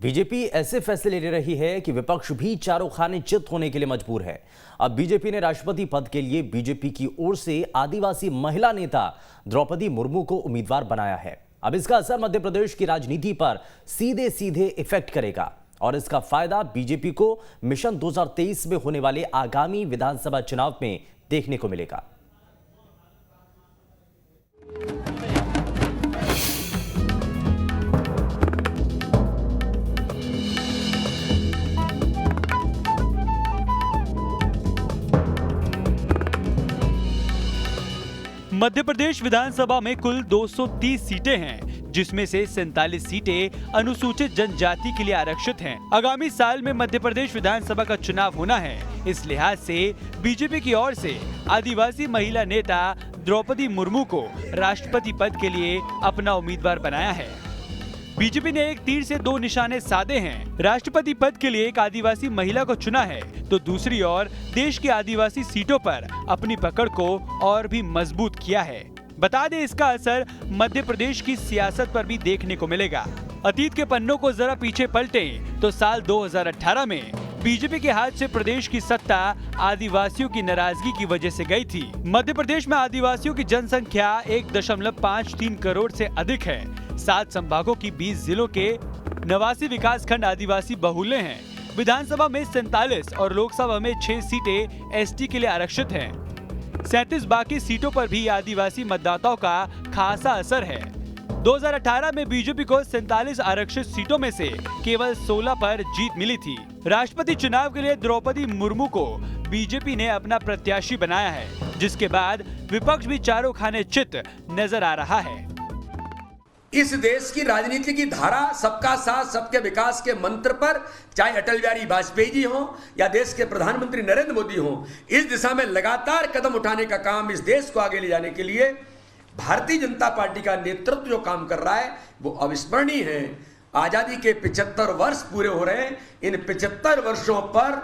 BJP ऐसे फैसले ले रही है कि विपक्ष भी चारों खाने चित होने के लिए मजबूर है। अब बीजेपी ने राष्ट्रपति पद के लिए बीजेपी की ओर से आदिवासी महिला नेता द्रौपदी मुर्मू को उम्मीदवार बनाया है। अब इसका असर मध्य प्रदेश की राजनीति पर सीधे सीधे इफेक्ट करेगा और इसका फायदा बीजेपी को मिशन 2023 में होने वाले आगामी विधानसभा चुनाव में देखने को मिलेगा। मध्य प्रदेश विधानसभा में कुल 230 सीटें हैं, जिसमें से 47 सीटें अनुसूचित जनजाति के लिए आरक्षित हैं। आगामी साल में मध्य प्रदेश विधानसभा का चुनाव होना है। इस लिहाज से बीजेपी की ओर से आदिवासी महिला नेता द्रौपदी मुर्मू को राष्ट्रपति पद के लिए अपना उम्मीदवार बनाया है। बीजेपी ने एक तीर से दो निशाने साधे हैं। राष्ट्रपति पद के लिए एक आदिवासी महिला को चुना है, तो दूसरी ओर देश की आदिवासी सीटों पर अपनी पकड़ को और भी मजबूत किया है। बता दें, इसका असर मध्य प्रदेश की सियासत पर भी देखने को मिलेगा। अतीत के पन्नों को जरा पीछे पलटें तो साल 2018 में बीजेपी के हाथ से प्रदेश की सत्ता आदिवासियों की नाराजगी की वजह से गई थी। मध्य प्रदेश में आदिवासियों की जनसंख्या 1.53 करोड़ से अधिक है। 7 संभागों की 20 जिलों के 89 विकास खंड आदिवासी बहुल्य हैं। विधानसभा में 47 और लोकसभा में 6 सीटें एसटी के लिए आरक्षित हैं। 37 बाकी सीटों पर भी आदिवासी मतदाताओं का खासा असर है। 2018 में बीजेपी को 47 आरक्षित सीटों में से केवल 16 पर जीत मिली थी। राष्ट्रपति चुनाव के लिए द्रौपदी मुर्मू को बीजेपी ने अपना प्रत्याशी बनाया है, जिसके बाद विपक्ष भी चारों खाने चित नजर आ रहा है। इस देश की राजनीति की धारा सबका साथ सबके विकास के मंत्र पर, चाहे अटल बिहारी वाजपेयी जी हों या देश के प्रधानमंत्री नरेंद्र मोदी हों, इस दिशा में लगातार कदम उठाने का काम इस देश को आगे ले जाने के लिए भारतीय जनता पार्टी का नेतृत्व जो काम कर रहा है वो अविस्मरणीय है। आजादी के 75 वर्ष पूरे हो रहे हैं। इन 75 वर्षों पर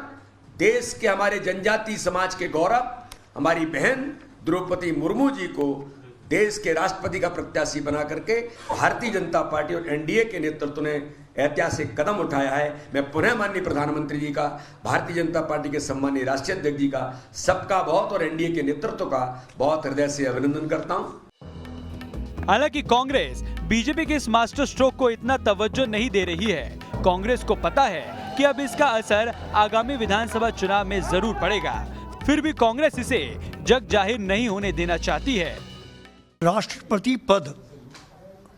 देश के हमारे जनजातीय समाज के गौरव हमारी बहन द्रौपदी मुर्मू जी को देश के राष्ट्रपति का प्रत्याशी बना करके भारतीय जनता पार्टी और एनडीए के नेतृत्व ने ऐतिहासिक कदम उठाया है। मैं पुनः माननीय प्रधानमंत्री जी का, भारतीय जनता पार्टी के सम्मानीय राष्ट्रीय अध्यक्ष जी का, सबका बहुत और एनडीए के नेतृत्व का बहुत हृदय से अभिनंदन करता हूं। हालांकि कांग्रेस बीजेपी के इस मास्टर स्ट्रोक को इतना तवज्जो नहीं दे रही है। कांग्रेस को पता है कि अब इसका असर आगामी विधानसभा चुनाव में जरूर पड़ेगा। फिर भी कांग्रेस इसे जग जाहिर नहीं होने देना चाहती है। राष्ट्रपति पद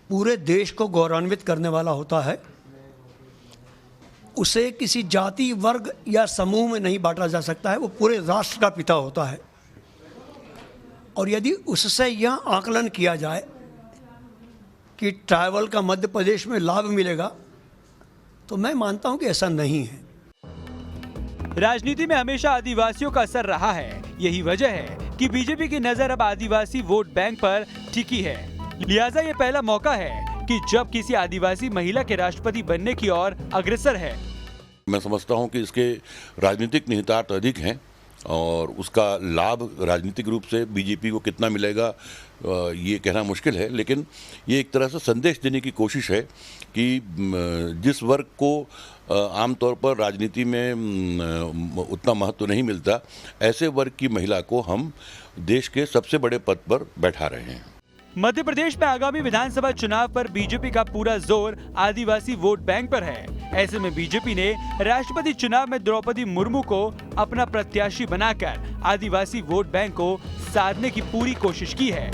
पूरे देश को गौरवान्वित करने वाला होता है। उसे किसी जाति, वर्ग या समूह में नहीं बांटा जा सकता है। वो पूरे राष्ट्र का पिता होता है। और यदि उससे यह आकलन किया जाए कि ट्राइबल का मध्य प्रदेश में लाभ मिलेगा, तो मैं मानता हूं कि ऐसा नहीं है। राजनीति में हमेशा आदिवासियों का असर रहा है। यही वजह है कि बीजेपी की नजर अब आदिवासी वोट बैंक पर टिकी है। लिहाजा ये पहला मौका है कि जब किसी आदिवासी महिला के राष्ट्रपति बनने की ओर अग्रसर है। मैं समझता हूं कि इसके राजनीतिक निहितार्थ अधिक हैं और उसका लाभ राजनीतिक रूप से बीजेपी को कितना मिलेगा ये कहना मुश्किल है, लेकिन ये एक तरह से संदेश देने की कोशिश है कि जिस वर्ग को आमतौर पर राजनीति में उतना महत्व नहीं मिलता, ऐसे वर्ग की महिला को हम देश के सबसे बड़े पद पर बैठा रहे हैं। मध्य प्रदेश में आगामी विधानसभा चुनाव पर बीजेपी का पूरा जोर आदिवासी वोट बैंक पर है। ऐसे में बीजेपी ने राष्ट्रपति चुनाव में द्रौपदी मुर्मू को अपना प्रत्याशी बनाकर आदिवासी वोट बैंक को साधने की पूरी कोशिश की है।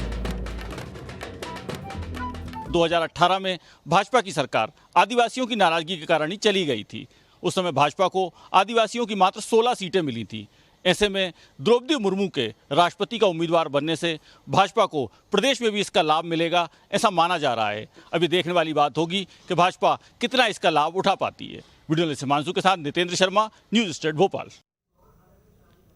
2018 में भाजपा की सरकार आदिवासियों की नाराजगी के कारण ही चली गई थी। उस समय भाजपा को आदिवासियों की मात्र 16 सीटें मिली थी। ऐसे में द्रौपदी मुर्मू के राष्ट्रपति का उम्मीदवार बनने से भाजपा को प्रदेश में भी इसका लाभ मिलेगा, ऐसा माना जा रहा है। अभी देखने वाली बात होगी कि भाजपा कितना इसका लाभ उठा पाती है। वीडियो जर्नलिस्ट हिमांशु के साथ नितेंद्र शर्मा, न्यूज़ स्टेट भोपाल।